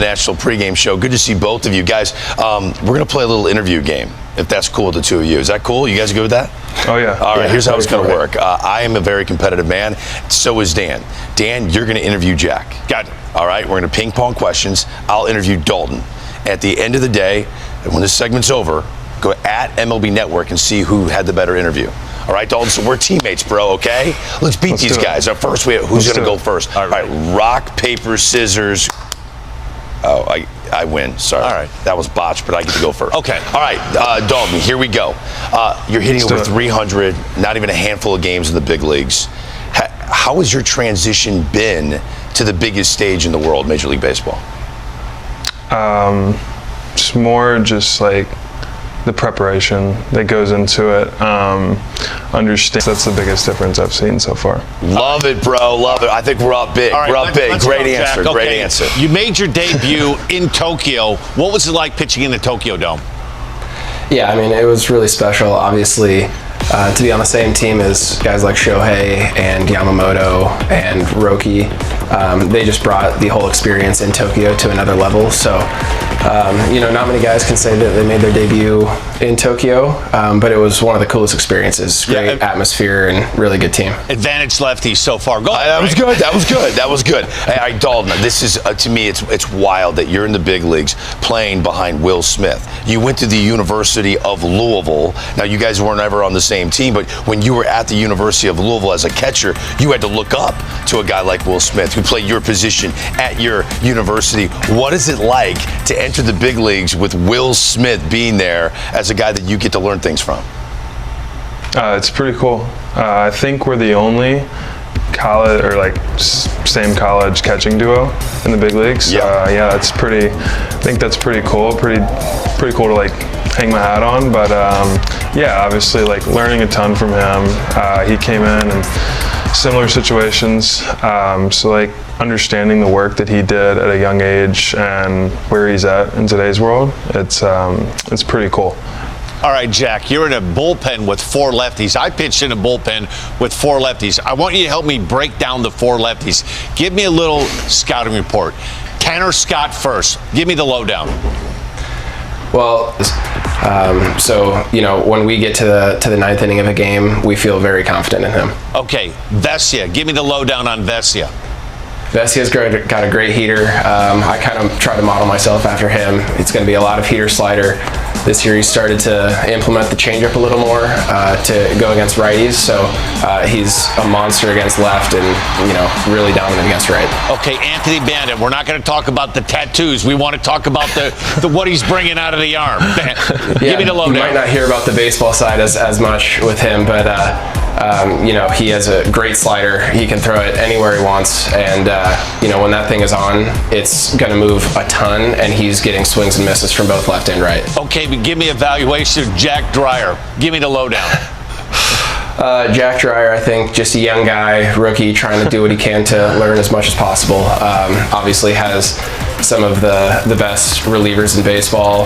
National Pregame Show. Good to see both of you guys. We're going to play a little interview game, if that's cool with the two of you. Is that cool? You guys good with that? Oh, yeah. All right, yeah, here's how it's going to work. I am a very competitive man. So is Dan. Dan, you're going to interview Jack. Got it. All right, we're going to ping pong questions. I'll interview Dalton. At the end of the day, when this segment's over, go at MLB Network and see who had the better interview. All right, Dalton, so we're teammates, bro, okay? Let's beat these guys. First, who's going to go first? All right, rock, paper, scissors. Oh, I win. Sorry. All right. That was botched, but I get to go first. Okay. All right, Dalton, here we go. You're hitting over 300, not even a handful of games in the big leagues. How has your transition been to the biggest stage in the world, Major League Baseball? It's more just like the preparation that goes into it. Understand that's the biggest difference I've seen so far. Love it, bro. Love it. I think we're up big. All right, we're up big. Great answer. Jack. Great Okay. answer. You made your debut in Tokyo. What was it like pitching in the Tokyo Dome? Yeah, I mean, it was really special. Obviously, to be on the same team as guys like Shohei and Yamamoto and Roki, they just brought the whole experience in Tokyo to another level. So, not many guys can say that they made their debut in Tokyo, but it was one of the coolest experiences. Great atmosphere and really good team. Advantage lefties so far. Go ahead. That was good. That was good. That was good. Hey, Dalton, this is, to me, it's wild that you're in the big leagues playing behind Will Smith. You went to the University of Louisville. Now, you guys weren't ever on the same team, but when you were at the University of Louisville as a catcher, you had to look up to a guy like Will Smith who played your position at your university. What is it like to enter the big leagues with Will Smith being there as a guy that you get to learn things from? It's pretty cool. I think we're the only college or same college catching duo in the big leagues. That's pretty. I think that's pretty cool. Pretty cool to hang my hat on. But obviously learning a ton from him. He came in and similar situations. So understanding the work that he did at a young age and where he's at in today's world, it's pretty cool. All right, Jack, you're in a bullpen with four lefties. I pitched in a bullpen with four lefties. I want you to help me break down the four lefties. Give me a little scouting report. Tanner Scott first. Give me the lowdown. Well, when we get to the ninth inning of a game, we feel very confident in him. Okay, Vesia. Give me the lowdown on Vesia. Vesia's got a great heater. I kind of try to model myself after him. It's going to be a lot of heater slider. This year he started to implement the changeup a little more to go against righties. So he's a monster against left and really dominant against right. Okay, Anthony Bandit. We're not going to talk about the tattoos. We want to talk about the what he's bringing out of the arm. Give me the lowdown. You might not hear about the baseball side as much with him, but he has a great slider. He can throw it anywhere he wants, and when that thing is on, it's going to move a ton, and he's getting swings and misses from both left and right. Okay, but give me a valuation of Jack Dreyer. Give me the lowdown. Jack Dreyer, I think, just a young guy, rookie, trying to do what he can to learn as much as possible. Obviously has some of the best relievers in baseball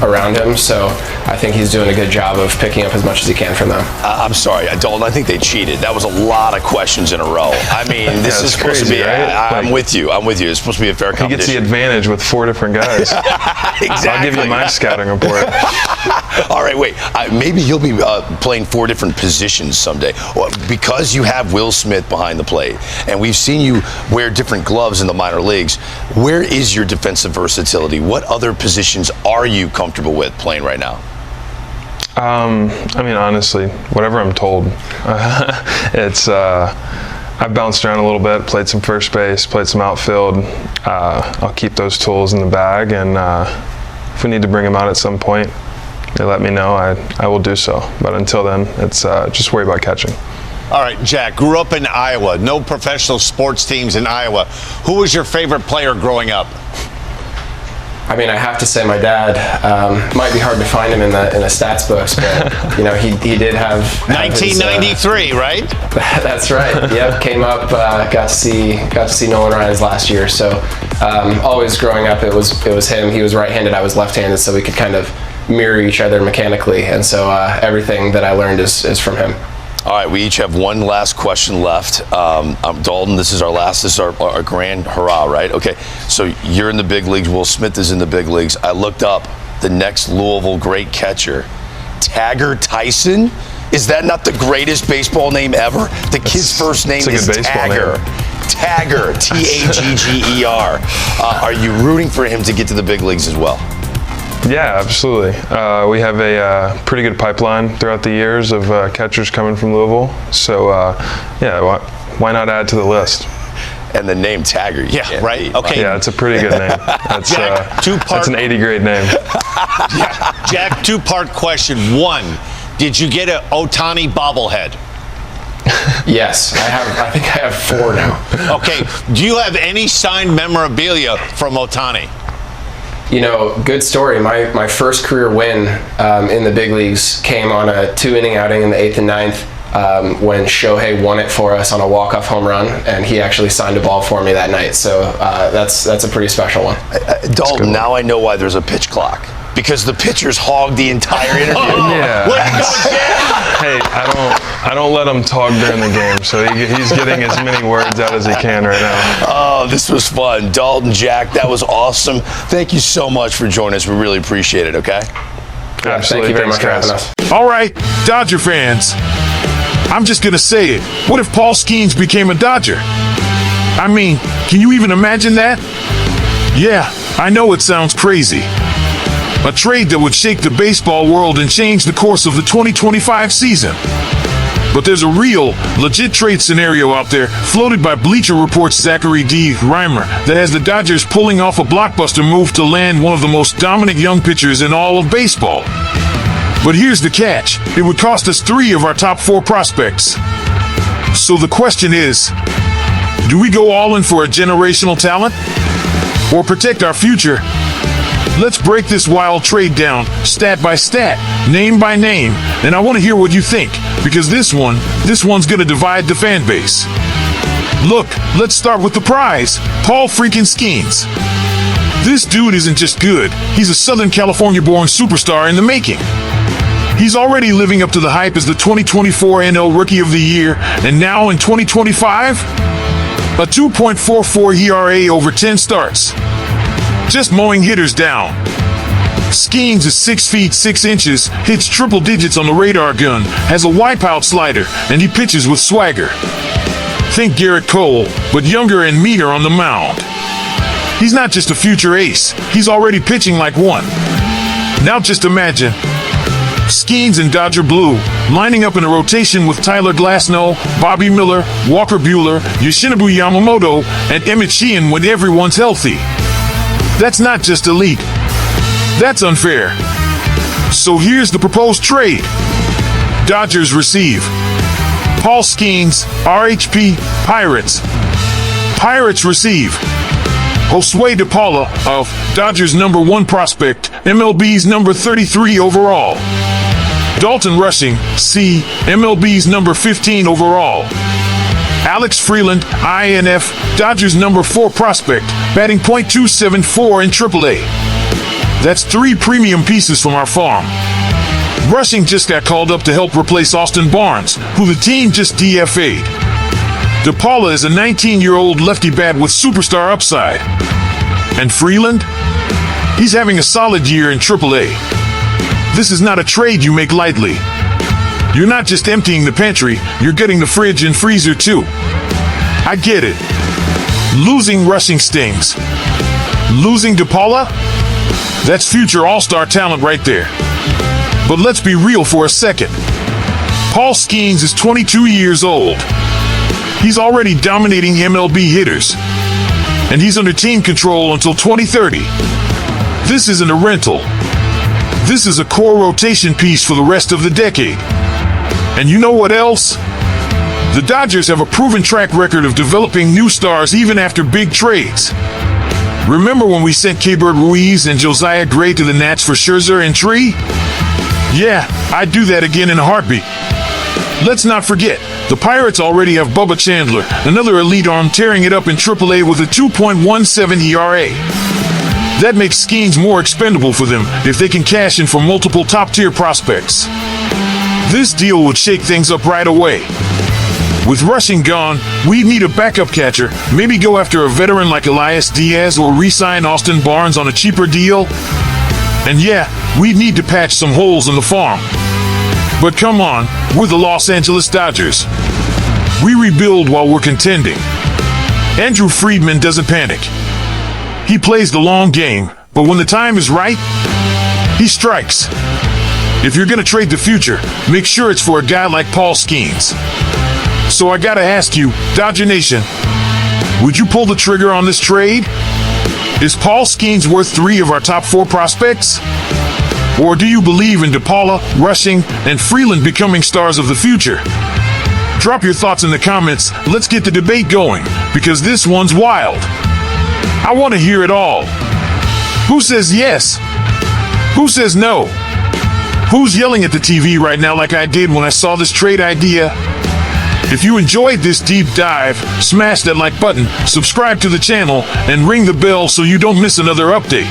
around him, so I think he's doing a good job of picking up as much as he can from them. I'm sorry, Dalton, I think they cheated. That was a lot of questions in a row. I mean, this is supposed crazy, to be, right? I'm with you. It's supposed to be a fair competition. He gets the advantage with four different guys. Exactly. I'll give you my scouting report. All right, wait. Maybe you'll be playing four different positions someday. Well, because you have Will Smith behind the plate, and we've seen you wear different gloves in the minor leagues, where is your defensive versatility? What other positions are you comfortable with playing right now? Honestly, whatever I'm told. I've bounced around a little bit, played some first base, played some outfield. I'll keep those tools in the bag, and if we need to bring them out at some point, they let me know, I will do so. But until then, it's just worry about catching. All right, Jack, grew up in Iowa. No professional sports teams in Iowa. Who was your favorite player growing up? I have to say my dad. Might be hard to find him in the stats books, but he did have 1993, right? That's right. Yep, came up, got to see Nolan Ryan's last year. So always growing up, it was him. He was right-handed, I was left-handed, so we could kind of mirror each other mechanically, and so everything that I learned is from him. All right, we each have one last question left. Dalton, this is our last. This is our grand hurrah, right? Okay, so you're in the big leagues. Will Smith is in the big leagues. I looked up the next Louisville great catcher, Tagger Tyson. Is that not the greatest baseball name ever? The kid's first name is Tagger. Tagger, Tagger. Are you rooting for him to get to the big leagues as well? Yeah, absolutely. We have a pretty good pipeline throughout the years of catchers coming from Louisville. So, yeah, why not add to the list? And the name Tagger. Yeah, right. Beat. Okay. Yeah, it's a pretty good name. That's, Jack, that's an 80 grade name. Jack, two-part question. One, did you get an Ohtani bobblehead? Yes, I think I have 4 now. Okay. Do you have any signed memorabilia from Ohtani? You know, good story. My first career win in the big leagues came on a 2-inning outing in the 8th and 9th when Shohei won it for us on a walk-off home run, and he actually signed a ball for me that night. So that's a pretty special one. Dalton, now I know why there's a pitch clock. Because the pitchers hogged the entire interview. Yeah. Way to go, Jack! Hey, I don't let him talk during the game, so he's getting as many words out as he can right now. Oh, this was fun. Dalton, Jack, that was awesome. Thank you so much for joining us. We really appreciate it, okay? Absolutely. Thank you very much for having us. All right, Dodger fans, I'm just going to say it. What if Paul Skenes became a Dodger? I mean, can you even imagine that? Yeah, I know it sounds crazy. A trade that would shake the baseball world and change the course of the 2025 season. But there's a real, legit trade scenario out there, floated by Bleacher Report's Zachary D. Reimer, that has the Dodgers pulling off a blockbuster move to land one of the most dominant young pitchers in all of baseball. But here's the catch. It would cost us 3 of our top 4 prospects. So the question is, do we go all in for a generational talent? Or protect our future? Let's break this wild trade down, stat by stat, name by name, and I want to hear what you think, because this one's gonna divide the fan base. Look, let's start with the prize, Paul freaking Skenes. This dude isn't just good, he's a Southern California-born superstar in the making. He's already living up to the hype as the 2024 NL Rookie of the Year, and now in 2025, a 2.44 ERA over 10 starts. Just mowing hitters down. Skenes is 6 feet 6 inches, hits triple digits on the radar gun, has a wipeout slider, and he pitches with swagger. Think Garrett Cole, but younger and meaner on the mound. He's not just a future ace, he's already pitching like one. Now just imagine Skenes in Dodger blue, lining up in a rotation with Tyler Glasnow, Bobby Miller, Walker Buehler, Yoshinobu Yamamoto, and Emmett Sheehan when everyone's healthy. That's not just elite. That's unfair. So here's the proposed trade. Dodgers receive Paul Skenes, RHP, Pirates. Pirates receive Josue De Paula of Dodgers #1 prospect, MLB's number 33 overall. Dalton Rushing, C, MLB's number 15 overall. Alex Freeland, INF, Dodgers #4 prospect, batting .274 in AAA. That's 3 premium pieces from our farm. Rushing just got called up to help replace Austin Barnes, who the team just DFA'd. De Paula is a 19-year-old lefty bat with superstar upside. And Freeland? He's having a solid year in AAA. This is not a trade you make lightly. You're not just emptying the pantry, you're getting the fridge and freezer too. I get it. Losing Rushing stings. Losing De Paula? That's future all-star talent right there. But let's be real for a second. Paul Skenes is 22 years old. He's already dominating MLB hitters. And he's under team control until 2030. This isn't a rental. This is a core rotation piece for the rest of the decade. And you know what else? The Dodgers have a proven track record of developing new stars even after big trades. Remember when we sent Keibert Ruiz and Josiah Gray to the Nats for Scherzer and Tree? Yeah, I'd do that again in a heartbeat. Let's not forget, the Pirates already have Bubba Chandler, another elite arm tearing it up in AAA with a 2.17 ERA. That makes Skenes more expendable for them if they can cash in for multiple top-tier prospects. This deal would shake things up right away. With rushing gone, we'd need a backup catcher, maybe go after a veteran like Elias Diaz or re-sign Austin Barnes on a cheaper deal. And yeah, we'd need to patch some holes in the farm. But come on, we're the Los Angeles Dodgers. We rebuild while we're contending. Andrew Friedman doesn't panic. He plays the long game, but when the time is right, he strikes. If you're gonna trade the future, make sure it's for a guy like Paul Skenes. So I gotta ask you, Dodger Nation, would you pull the trigger on this trade? Is Paul Skenes worth 3 of our top 4 prospects? Or do you believe in DePaula, Rushing, and Freeland becoming stars of the future? Drop your thoughts in the comments. Let's get the debate going, because this one's wild. I want to hear it all. Who says yes? Who says no? Who's yelling at the TV right now like I did when I saw this trade idea? If you enjoyed this deep dive, smash that like button, subscribe to the channel, and ring the bell so you don't miss another update.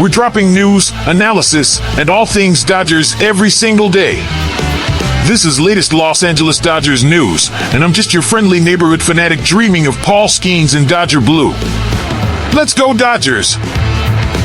We're dropping news, analysis, and all things Dodgers every single day. This is latest Los Angeles Dodgers news, and I'm just your friendly neighborhood fanatic dreaming of Paul Skenes in Dodger blue. Let's go Dodgers!